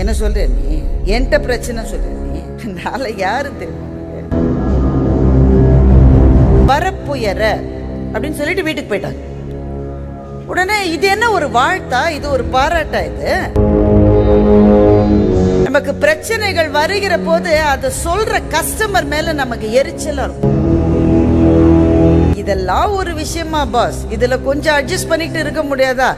என்ன சொல்ற நீ? என்கிட்ட பிரச்சனை சொல்ற நீ? நாளை யாரு தெரியுமா? வரப்புயர அப்படின்னு சொல்லிட்டு வீட்டுக்கு போயிட்டாங்க. உடனே இது என்ன ஒரு வாழ்த்தா, இது ஒரு பாராட்டா? இது நமக்கு பிரச்சனைகள் வருகிற போது அதை சொல்ற கஸ்டமர் மேல நமக்கு எரிச்சலா இருக்கும். இதெல்லாம் ஒரு விஷயமா பாஸ், இதுல கொஞ்சம் அட்ஜஸ்ட் பண்ணிட்டு இருக்க முடியாதா?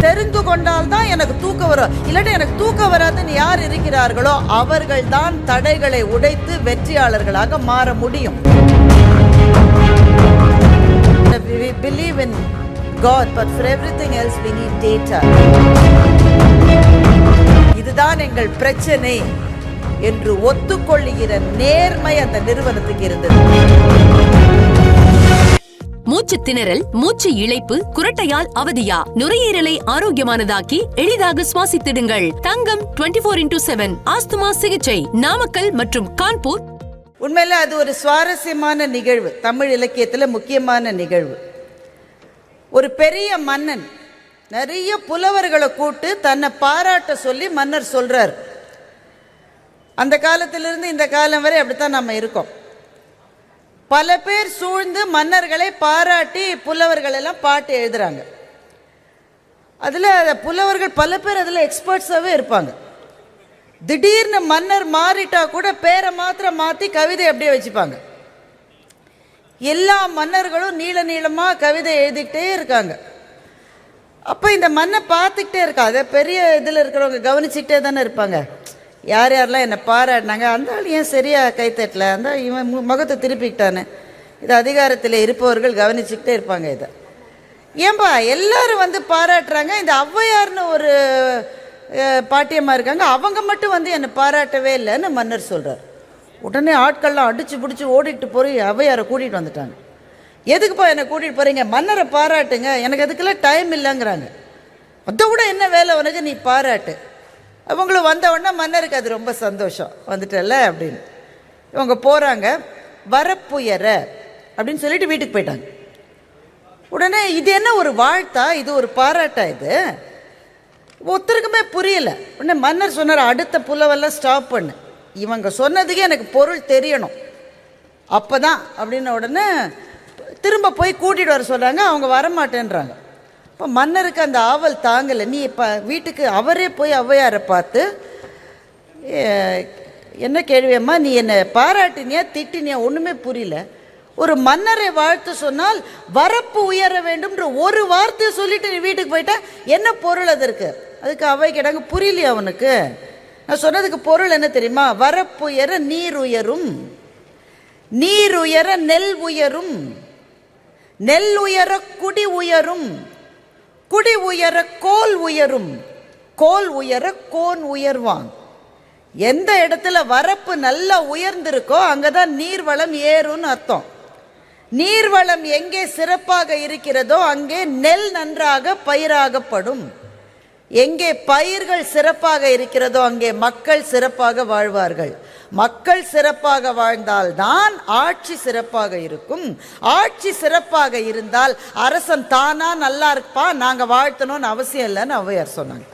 தெரிந்து கொண்டால்தான் எனக்கு தூக்கம் வரும், இல்லாட்டி எனக்கு தூக்கம் வராதுன்னு யார் இருக்கிறார்களோ அவர்கள் தான் தடைகளை உடைத்து வெற்றியாளர்களாக மாற முடியும். We believe in God, but for everything else we need data. இதுதான் எங்கள் பிரச்சனை என்று ஒத்துக்கொள்ளுகிற நேர்மை அந்த நிறுவனத்துக்கு இருந்தது. மூச்சு திணறல், மூச்சு இழைப்பு, குரட்டையால் அவதியா? நுரையீரலை ஆரோக்கியமானதாக்கி எளிதாக சுவாசித்திடுங்கள். தங்கம் 24x7 ஆஸ்துமா சிகிச்சை நாமக்கல் மற்றும் கான்பூர். உண்மையில அது ஒரு சுவாரஸ்யமான நிகழ்வு, தமிழ் இலக்கியத்தில் முக்கியமான நிகழ்வு. ஒரு பெரிய மன்னன் நிறைய புலவர்களை கூட்டு தன்னை பாராட்ட சொல்லி மன்னர் சொல்றார். அந்த காலத்திலிருந்து இந்த காலம் வரை அப்படித்தான் நம்ம இருக்கோம். பல பேர் சூழ்ந்து மன்னர்களை பாராட்டி புலவர்கள் எல்லாம் பாட்டு எழுதுறாங்க. அதில் புலவர்கள் பல பேர் அதில் எக்ஸ்பர்ட்ஸாகவே இருப்பாங்க. திடீர்னு மன்னர் மாறிட்டா கூட பேரை மாத்திரம் மாற்றி கவிதை அப்படியே வச்சுப்பாங்க. எல்லா மன்னர்களும் நீள நீளமாக கவிதை எழுதிக்கிட்டே இருக்காங்க. அப்போ இந்த மன்னை பார்த்துக்கிட்டே இருக்கா. அதை பெரிய இதில் இருக்கிறவங்க கவனிச்சுக்கிட்டே தானே இருப்பாங்க. யார் யாரெல்லாம் என்னை பாராட்டினாங்க, அந்த ஆள் ஏன் சரியாக கைத்தட்டல, அந்த இவன் முகத்தை திருப்பிக்கிட்டானு, இது அதிகாரத்தில் இருப்பவர்கள் கவனிச்சுக்கிட்டே இருப்பாங்க. இதை ஏன்பா எல்லாரும் வந்து பாராட்டுறாங்க, இந்த ஔவையார்னு ஒரு பாட்டியம்மா இருக்காங்க, அவங்க மட்டும் வந்து என்னை பாராட்டவே இல்லைன்னு மன்னர் சொல்கிறார். உடனே ஆட்கள்லாம் அடித்து பிடிச்சி ஓடிட்டு போய் ஔவையாரை கூட்டிகிட்டு வந்துட்டாங்க. எதுக்குப்பா என்னை கூட்டிகிட்டு போகிறீங்க? மன்னரை பாராட்டுங்க, எனக்கு அதுக்கெல்லாம் டைம் இல்லைங்கிறாங்க. அதை விட என்ன வேலை உனக்கு, நீ பாராட்டு. அவங்களும் வந்த உடனே மன்னருக்கு அது ரொம்ப சந்தோஷம், வந்துட்டல அப்படின்னு. இவங்க போகிறாங்க. வரப்புயர அப்படின்னு சொல்லிட்டு வீட்டுக்கு போயிட்டாங்க. உடனே இது என்ன ஒரு வாழ்த்தா, இது ஒரு பாராட்டா? இது ஒருத்தருக்குமே புரியல. உடனே மன்னர் சொன்னார், அடுத்த புலவெல்லாம் ஸ்டாப் பண்ணு, இவங்க சொன்னதுக்கே எனக்கு பொருள் தெரியணும் அப்போதான் அப்படின்னு. உடனே திரும்ப போய் கூட்டிகிட்டு வர சொல்கிறாங்க. அவங்க வரமாட்டேன்றாங்க. இப்போ மன்னருக்கு அந்த ஆவல் தாங்கலை. நீ இப்போ வீட்டுக்கு அவரே போய் ஔவையாரை பார்த்து, என்ன கேள்வியம்மா, நீ என்னை பாராட்டினியா திட்டினியா? ஒன்றுமே புரியல. ஒரு மன்னரை வாழ்த்து சொன்னால் வரப்பு உயர வேண்டும்ன்ற ஒரு வார்த்தையை சொல்லிட்டு நீ வீட்டுக்கு போயிட்டா என்ன பொருள் அதற்கு? அதுக்கு அவை கேட்டாங்க, புரியலையா அவனுக்கு? நான் சொன்னதுக்கு பொருள் என்ன தெரியுமா? வரப்புயர நீர் உயரும், நீர் உயர நெல் உயரும், நெல் உயர குடி உயரும், குடி உயர கோல் உயரும், கோல் உயர கோன் உயர்வான். எந்த இடத்துல வரப்பு நல்லா உயர்ந்திருக்கோ அங்கதான் நீர்வளம் ஏறும்னு அர்த்தம். நீர்வளம் எங்கே சிறப்பாக இருக்கிறதோ அங்கே நெல் நன்றாக பயிராகப்படும். எங்கே பயிர்கள் சிறப்பாக இருக்கிறதோ அங்கே மக்கள் சிறப்பாக வாழ்வார்கள். மக்கள் சிறப்பாக வாழ்ந்தால்தான் ஆட்சி சிறப்பாக இருக்கும். ஆட்சி சிறப்பாக இருந்தால் அரசன் தானா நல்லா இருப்பான், நாங்க வாழ்த்தணும்னு அவசியம் இல்லைன்னு ஔவையார் சொன்னாங்க.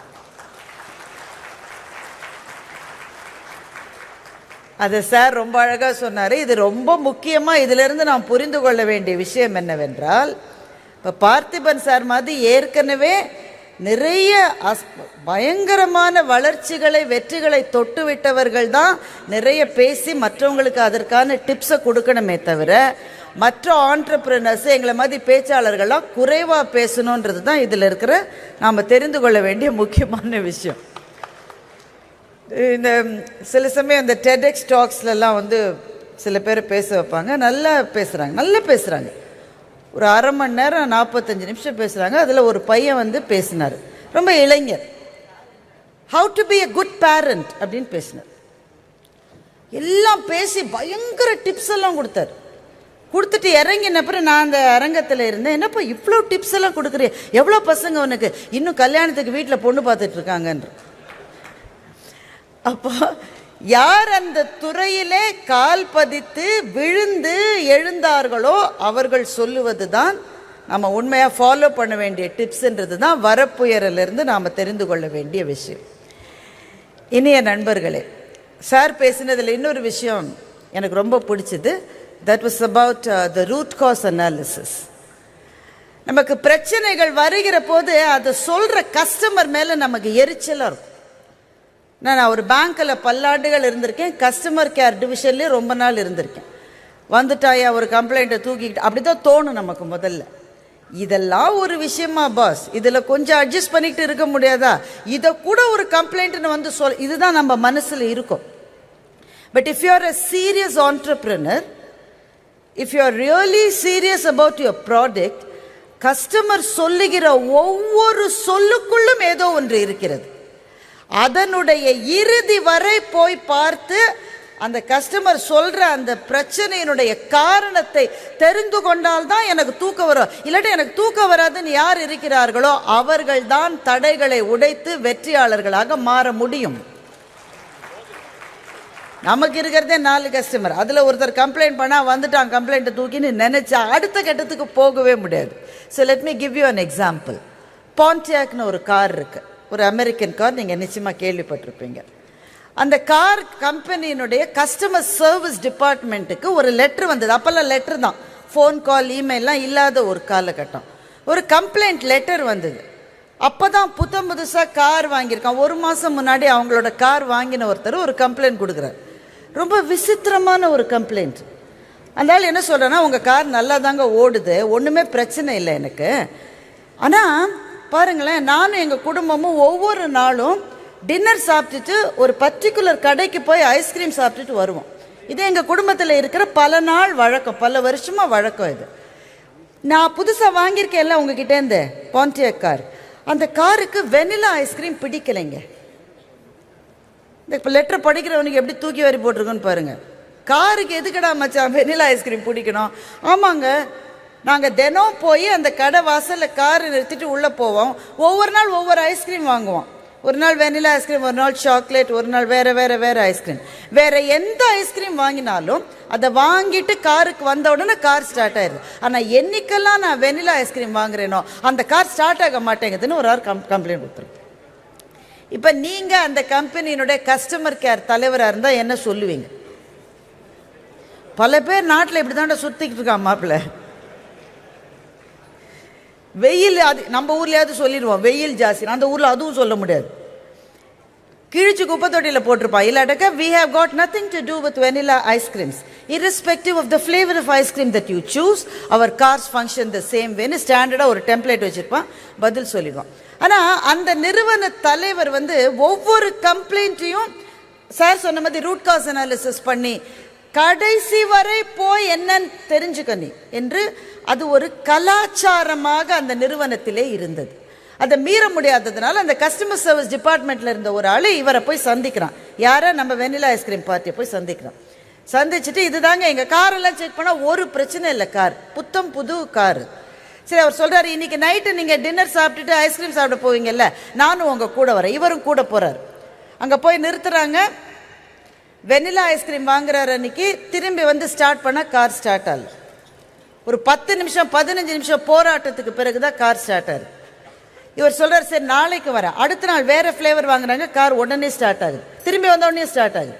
அது சார் ரொம்ப அழகா சொன்னாரு. இது ரொம்ப முக்கியமா இதிலிருந்து நாம் புரிந்து கொள்ள வேண்டிய விஷயம் என்னவென்றால், இப்ப பார்த்திபன் சார் மாதிரி ஏற்கனவே நிறைய பயங்கரமான வளர்ச்சிகளை வெற்றிகளை தொட்டு விட்டவர்கள் தான் நிறைய பேசி மற்றவங்களுக்கு அதற்கான டிப்ஸை கொடுக்கணுமே தவிர, மற்ற ஆண்டர்பிரினர்ஸ் எங்களை மாதிரி பேச்சாளர்கள்லாம் குறைவாக பேசணுன்றது தான் இதில் இருக்கிற நாம் தெரிந்து கொள்ள வேண்டிய முக்கியமான விஷயம். இந்த சில சமயம் இந்த டெட்எக்ஸ் டாக்ஸ்லாம் வந்து சில பேர் பேச வைப்பாங்க. நல்லா பேசுகிறாங்க. ஒரு அரை மணி நேரம் 45 நிமிஷம் பேசுகிறாங்க. அதில் ஒரு பையன் வந்து பேசினார், ரொம்ப இளைஞர். How to be a good parent அப்படின்னு பேசினார். எல்லாம் பேசி பயங்கர டிப்ஸ் எல்லாம் கொடுத்துட்டு இறங்கினப்புறம் நான் அந்த அரங்கத்தில் இருந்தேன். என்னப்பா இவ்வளோ டிப்ஸ் எல்லாம் கொடுக்குறிய, எவ்வளோ பசங்க உனக்கு, இன்னும் கல்யாணத்துக்கு வீட்டில் பொண்ணு பார்த்துட்டு இருக்காங்கன்ற. அப்போ யார் அந்த துறையிலே கால் பதித்து விழுந்து எழுந்தார்களோ அவர்கள் சொல்லுவது தான் நம்ம உண்மையாக ஃபாலோ பண்ண வேண்டிய டிப்ஸுன்றது தான் வரப்புயரிலிருந்து நாம் தெரிந்து கொள்ள வேண்டிய விஷயம். இனிய நண்பர்களே, சார் பேசினதில் இன்னொரு விஷயம் எனக்கு ரொம்ப பிடிச்சது. That was about the root cause analysis. நமக்கு பிரச்சனைகள் வருகிற போது அதை சொல்கிற கஸ்டமர் மேலே நமக்கு எரிச்சலாக இருக்கும். நான் ஒரு பேங்க்கில் பல்லாண்டுகள் இருந்திருக்கேன், கஸ்டமர் கேர் டிவிஷன்லேயே ரொம்ப நாள் இருந்திருக்கேன். வந்துட்டாயா ஒரு கம்ப்ளைண்ட்டை தூக்கிக்கிட்டு அப்படி தான் தோணும் நமக்கு முதல்ல. இதெல்லாம் ஒரு விஷயமா பாஸ், இதில் கொஞ்சம் அட்ஜஸ்ட் பண்ணிக்கிட்டு இருக்க முடியாதா, இதை கூட ஒரு கம்ப்ளைண்ட்னு வந்து இதுதான் நம்ம மனசில் இருக்கும். But if you are a serious entrepreneur, if you are really serious about your product, customer சொல்லுகிற ஒவ்வொரு சொல்லுக்குள்ளும் ஏதோ ஒன்று இருக்கிறது. அதனுடைய இறுதி வரை போய் பார்த்து அந்த கஸ்டமர் சொல்ற அந்த பிரச்சனையினுடைய காரணத்தை தெரிந்து கொண்டால்தான் எனக்கு தூக்கம் வரும். இல்லாட்டி எனக்கு தூக்கம் வராதுன்னு யார் இருக்கிறார்களோ அவர்கள் தான் தடைகளை உடைத்து வெற்றியாளர்களாக மாற முடியும். நமக்கு இருக்கிறதே 4 கஸ்டமர், அதில் ஒருத்தர் கம்ப்ளைண்ட் பண்ணால் வந்துட்டான் கம்ப்ளைண்ட்டை தூக்கின்னு நினைச்சா அடுத்த கட்டத்துக்கு போகவே முடியாது. So let me give you an example. பாண்டியாக்னு ஒரு கார் இருக்கு, ஒரு அமெரிக்கன் கார், நீங்கள் நிச்சயமாக கேள்விப்பட்டிருப்பீங்க. அந்த கார் கம்பெனியினுடைய கஸ்டமர் சர்வீஸ் டிபார்ட்மெண்ட்டுக்கு ஒரு லெட்ரு வந்தது. அப்போல்லாம் லெட்ரு தான், ஃபோன் கால் இமெயிலாம் இல்லாத ஒரு காலகட்டம். ஒரு கம்ப்ளைண்ட் லெட்டர் வந்தது. அப்போ தான் புதுசாக கார் வாங்கியிருக்கான். 1 மாதம் முன்னாடி அவங்களோட கார் வாங்கின ஒருத்தர் ஒரு கம்ப்ளைண்ட் கொடுக்குறாரு. ரொம்ப விசித்திரமான ஒரு கம்ப்ளைண்ட். அதனால் என்ன சொல்கிறேன்னா, உங்கள் கார் நல்லா தாங்க ஓடுது, ஒன்றுமே பிரச்சனை இல்லை எனக்கு. ஆனால் பாருங்களேன், நானும் எங்கள் குடும்பமும் ஒவ்வொரு நாளும் டின்னர் சாப்பிட்டுட்டு ஒரு பர்டிகுலர் கடைக்கு போய் ஐஸ்கிரீம் சாப்பிட்டுட்டு வருவோம். இது எங்கள் குடும்பத்தில் இருக்கிற பல நாள் வழக்கம், பல வருஷமாக வழக்கம். இது நான் புதுசாக வாங்கியிருக்கேன்ல உங்ககிட்டேருந்து பாண்டியாக் கார், அந்த காருக்கு வெனிலா ஐஸ்கிரீம் பிடிக்கலைங்க. இந்த இப்போ லெட்டர் படிக்கிறவனுக்கு எப்படி தூக்கி வாரி போட்டிருக்குன்னு பாருங்கள். காருக்கு எதுக்கடா மச்சான் வெனிலா ஐஸ்கிரீம் பிடிக்கணும்? ஆமாங்க, நாங்கள் தினம் போய் அந்த கடை வாசலில் கார் நிறுத்திட்டு உள்ளே போவோம். ஒவ்வொரு நாள் ஒவ்வொரு ஐஸ்கிரீம் வாங்குவோம். ஒரு நாள் வெனிலா ஐஸ்கிரீம், ஒரு நாள் சாக்லேட், ஒரு நாள் வேறு ஐஸ்கிரீம். வேறு எந்த ஐஸ்கிரீம் வாங்கினாலும் அதை வாங்கிட்டு காருக்கு வந்த உடனே கார் ஸ்டார்ட் ஆயிடுது. ஆனால் என்னைக்கெல்லாம் நான் வெனிலா ஐஸ்கிரீம் வாங்குறேனோ அந்த கார் ஸ்டார்ட் ஆக மாட்டேங்குதுன்னு ஒரு ஆள் கம்ப்ளைண்ட் கொடுத்துருக்கு. இப்போ நீங்கள் அந்த கம்பெனியினுடைய கஸ்டமர் கேர் தலைவராக இருந்தால் என்ன சொல்லுவீங்க? பல பேர் நாட்டில் இப்படி தாண்ட சுற்றிக்கிட்டு இருக்கான் மாப்பிள்ள. வெயில், அது நம்ம ஊர்லேயாவது சொல்லிடுவோம் வெயில் ஜாஸ்தி, அந்த ஊரில் அதுவும் சொல்ல முடியாது. கிழிச்சு குப்பை தொட்டியில் போட்டிருப்பான். இல்லாட்டக்க we have got nothing to do with vanilla ice creams. Irrespective of the flavor of ice cream that you choose, our cars function the same way. ஸ்டாண்டர்டாக ஒரு டெம்ப்ளேட் வச்சுருப்பான், பதில் சொல்லிடுவான். ஆனால் அந்த நிறுவன தலைவர் வந்து ஒவ்வொரு கம்ப்ளைண்ட்டையும் சார் சொன்ன மாதிரி ரூட் காஸ் அனாலிசிஸ் பண்ணி கடைசி வரை போய் என்னன்னு தெரிஞ்சுக்கணி என்று அது ஒரு கலாச்சாரமாக அந்த நிறுவனத்திலே இருந்தது. அதை மீற முடியாததுனால அந்த கஸ்டமர் சர்வீஸ் டிபார்ட்மெண்ட்டில் இருந்த ஒரு ஆள் இவரை போய் சந்திக்கிறான். யாரை? நம்ம வெனிலா ஐஸ்கிரீம் பார்ட்டியை போய் சந்திக்கிறான். சந்திச்சுட்டு இதுதாங்க எங்கள் காரெல்லாம் செக் பண்ணால் ஒரு பிரச்சனை இல்லை, கார் புத்தம் புது காரு. சரி, அவர் சொல்கிறாரு, இன்றைக்கி நைட்டு நீங்கள் டின்னர் சாப்பிட்டுட்டு ஐஸ்கிரீம் சாப்பிட போவீங்கல்ல, நானும் உங்கள் கூட வரேன். இவரும் கூட போகிறார். அங்கே போய் நிறுத்துகிறாங்க. வெனிலா ஐஸ்கிரீம் வாங்குறாரு. அன்றைக்கி திரும்பி வந்து ஸ்டார்ட் பண்ணால் கார் ஸ்டார்ட் ஆகல. ஒரு 10 நிமிஷம் 15 நிமிஷம் போராட்டத்துக்கு பிறகு தான் கார் ஸ்டார்ட் ஆகுது. இவர் சொல்கிறார், சரி நாளைக்கு வரேன். அடுத்த நாள் வேறு ஃப்ளேவர் வாங்குறாங்க, கார் உடனே ஸ்டார்ட் ஆகுது. திரும்பி வந்த உடனே ஸ்டார்ட் ஆகுது.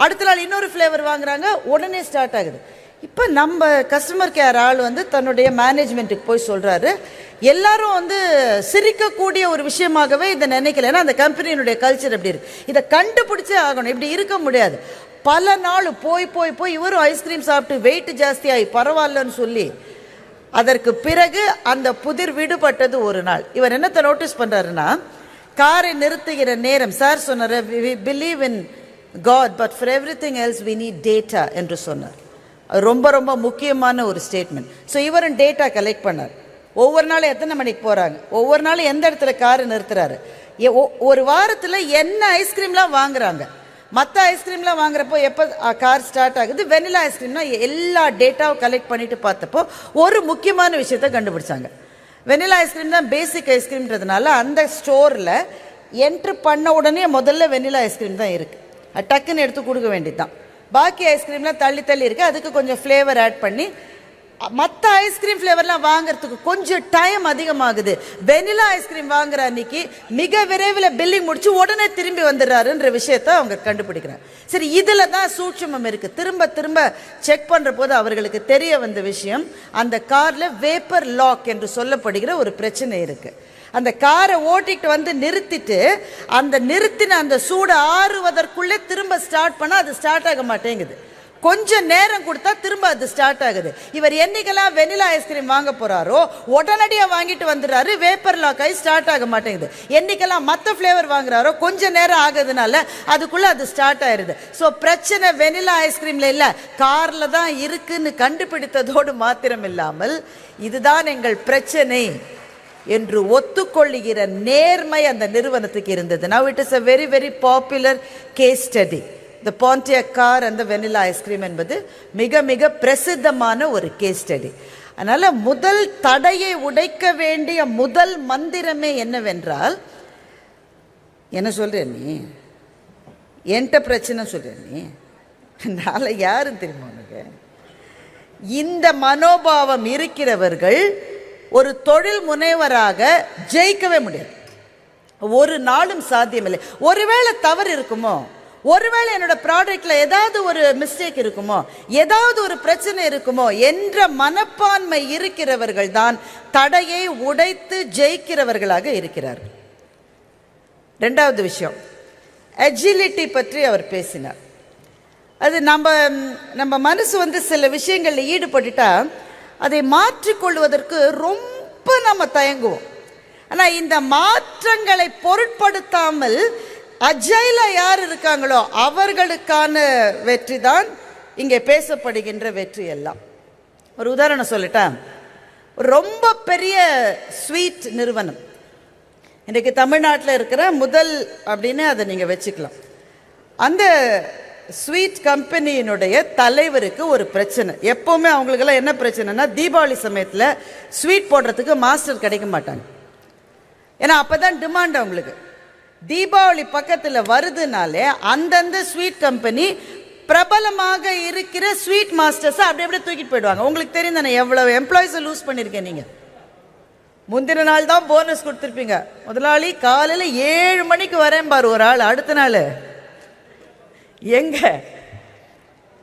அடுத்த நாள் இன்னொரு ஃப்ளேவர் வாங்குறாங்க, உடனே ஸ்டார்ட் ஆகுது. இப்போ நம்ம கஸ்டமர் கேர் ஆள் வந்து தன்னுடைய மேனேஜ்மெண்ட்டுக்கு போய் சொல்கிறாரு, எல்லாரும் வந்து சிரிக்கக்கூடிய ஒரு விஷயமாகவே இதை நினைக்கல. ஏன்னா அந்த கம்பெனியினுடைய கல்ச்சர் எப்படி இருக்குது, இதை கண்டுபிடிச்சே ஆகணும், இப்படி இருக்க முடியாது. பல நாள் போய் போய் போய் இவரும் ஐஸ்கிரீம் சாப்பிட்டு வெயிட் ஜாஸ்தியாகி பரவாயில்லன்னு சொல்லி அதற்கு பிறகு அந்த புதிர் விடுபட்டது. ஒரு நாள் இவர் என்னத்தை நோட்டீஸ் பண்ணுறாருன்னா, காரை நிறுத்துகிற நேரம் சார் சொன்னார், we believe in God but for everything else we need data என்று சொன்னார். ரொம்ப ரொம்ப முக்கியமான ஒரு ஸ்டேட்மெண்ட். ஸோ இவரும் டேட்டா கலெக்ட் பண்ணார். ஒவ்வொரு நாளும் எத்தனை மணிக்கு போகிறாங்க, ஒவ்வொரு நாளும் எந்த இடத்துல காரை நிறுத்துறாரு, ஒரு வாரத்தில் என்ன ஐஸ்கிரீம்லாம் வாங்குறாங்க, மற்ற ஐஸ்கிரீம்லாம் வாங்குறப்போ எப்போ கார் ஸ்டார்ட் ஆகுது, வெனிலா ஐஸ்கிரீம்னா எல்லா டேட்டாவும் கலெக்ட் பண்ணிட்டு பார்த்தப்போ ஒரு முக்கியமான விஷயத்தை கண்டுபிடிச்சாங்க. வெனிலா ஐஸ்கிரீம் தான் பேசிக் ஐஸ்கிரீம்ன்றதுனால அந்த ஸ்டோரில் என்ட்ரு பண்ண உடனே முதல்ல வெனிலா ஐஸ்கிரீம் தான் இருக்குது. டக்குன்னு எடுத்து கொடுக்க வேண்டியது தான். பாக்கி ஐஸ்கிரீம்லாம் தள்ளி தள்ளி இருக்குது, அதுக்கு கொஞ்சம் ஃப்ளேவர் ஆட் பண்ணி மற்ற ஐஸ்கிரீம் ஃப்ளேவர்லாம் வாங்குறதுக்கு கொஞ்சம் டைம் அதிகமாகுது. வெனிலா ஐஸ்கிரீம் வாங்குற அன்னைக்கு மிக விரைவில் பில்லிங் முடிச்சு உடனே திரும்பி வந்துடுறாருன்ற விஷயத்த அவங்க கண்டுபிடிக்கிறாங்க. சரி, இதில் தான் சூட்சுமம் இருக்குது. திரும்ப திரும்ப செக் பண்ணுற போது அவர்களுக்கு தெரிய வந்த விஷயம், அந்த காரில் வேப்பர் லாக் என்று சொல்லப்படுகிற ஒரு பிரச்சனை இருக்குது. அந்த காரை ஓட்டிட்டு வந்து நிறுத்திட்டு அந்த நிறுத்தின அந்த சூடு ஆறுவதற்குள்ளே திரும்ப ஸ்டார்ட் பண்ணால் அது ஸ்டார்ட் ஆக மாட்டேங்குது. கொஞ்சம் நேரம் கொடுத்தா திரும்ப அது ஸ்டார்ட் ஆகுது. இவர் என்னைக்கெல்லாம் வெனிலா ஐஸ்கிரீம் வாங்க போறாரோ உடனடியாக வாங்கிட்டு வந்துடுறாரு, வேப்பர் லாக் ஆகி ஸ்டார்ட் ஆக மாட்டேங்குது. என்னைக்கெல்லாம் மற்ற ஃப்ளேவர் வாங்குறாரோ கொஞ்சம் நேரம் ஆகுதுனால அதுக்குள்ள அது ஸ்டார்ட் ஆயிருது. ஸோ பிரச்சனை வெனிலா ஐஸ்கிரீம்ல இல்லை, கார்ல தான் இருக்குன்னு கண்டுபிடித்ததோடு மாத்திரம் இல்லாமல் இதுதான் எங்கள் பிரச்சனை என்று ஒத்துக்கொள்ளுகிற நேர்மை அந்த நிறுவனத்துக்கு இருந்தது. Now it is a very very popular case study. The Pontiac car and the vanilla ice cream என்பது மிக மிக பிரசித்தமான ஒரு கேஸ் ஸ்டடி. அதனால முதல் தடையை உடைக்க வேண்டிய முதல் மந்திரமே என்னவென்றால், என்ன சொல்ற நீ என்கிட்ட பிரச்சனை சொல்ற நீ, நாளை யாரும் தெரியுமா உனக்கு? இந்த மனோபாவம் இருக்கிறவர்கள் ஒரு தொழில் முனைவராக ஜெயிக்கவே முடியாது, ஒரு நாளும் சாத்தியமில்லை. ஒருவேளை தவறு இருக்குமோ, ஒருவேளை என்னோட ப்ராடக்ட்ல ஏதாவது ஒரு மிஸ்டேக் இருக்குமோ, ஏதாவது ஒரு பிரச்சனை இருக்குமோ என்ற மனப்பான்மை இருக்கிறவர்கள் தான் தடையை உடைத்து ஜெயிக்கிறவர்களாக இருக்கிறார்கள். ரெண்டாவது விஷயம், அஜிலிட்டி பற்றி அவர் பேசினார். அது நம்ம மனசு வந்து சில விஷயங்களில் ஈடுபட்டுட்டா அதை மாற்றிக்கொள்வதற்கு ரொம்ப நம்ம தயங்குவோம். ஆனால் இந்த மாற்றங்களை பொருட்படுத்தாமல் அஜைலா யார் இருக்காங்களோ அவர்களுக்கான வெற்றி தான் இங்கே பேசப்படுகின்ற வெற்றி எல்லாம். ஒரு உதாரணம் சொல்லிட்டேன். ரொம்ப பெரிய ஸ்வீட் நிறுவனம் இன்றைக்கு தமிழ்நாட்டில் இருக்கிற முதல் அப்படின்னு அதை நீங்கள் வச்சுக்கலாம். அந்த ஸ்வீட் கம்பெனியினுடைய தலைவருக்கு ஒரு பிரச்சனை. எப்போவுமே அவங்களுக்கெல்லாம் என்ன பிரச்சனைனா, தீபாவளி சமயத்தில் ஸ்வீட் போடுறதுக்கு மாஸ்டர் கிடைக்க மாட்டாங்க. ஏன்னா அப்போ தான் டிமாண்ட் அவங்களுக்கு. தீபாவளி பக்கத்தில் வருதுனாலே அந்தந்த ஸ்வீட் கம்பெனி பிரபலமாக இருக்கிற ஸ்வீட் மாஸ்டர்ஸை அப்படியே தூக்கிட்டு போயிடுவாங்க. உங்களுக்கு தெரியும் தானே எவ்வளவு எம்ப்ளாயிஸை லூஸ் பண்ணியிருக்கேன் நீங்கள். முந்தின நாள் தான் போனஸ் கொடுத்துருப்பீங்க. முதலாளி காலையில் 7 மணிக்கு வரேன் பாரு ஒரு ஆள், அடுத்த நாள் எங்க?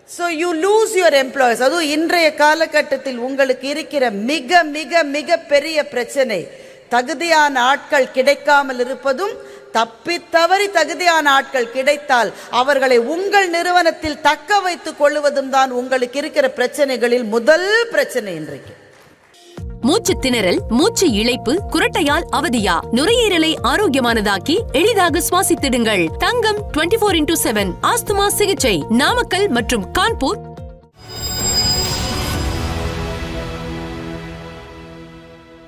So you lose your employees. அதுவும் இன்றைய காலகட்டத்தில் உங்களுக்கு இருக்கிற மிக மிக மிக பெரிய பிரச்சனை தகுதியான ஆட்கள் கிடைக்காமல் இருப்பதும், தப்பி தவறி தகுதியான ஆட்கள் கிடைத்தால் அவர்களை உங்கள் நிறுவனத்தில் தக்க வைத்துக் கொள்வதும் தான் உங்களுக்கு இருக்கிற பிரச்சனைகளில் முதல் பிரச்சனை இன்றைக்கு. மூச்சு திணறல், மூச்சு இழைப்பு, குரட்டையால் அவதியா? நுரையீரலை ஆரோக்கியமானதாக்கி எளிதாக சுவாசித்திடுங்கள். தங்கம் 24/7 ஆஸ்துமா சிகிச்சை நாமக்கல் மற்றும் கான்பூர்.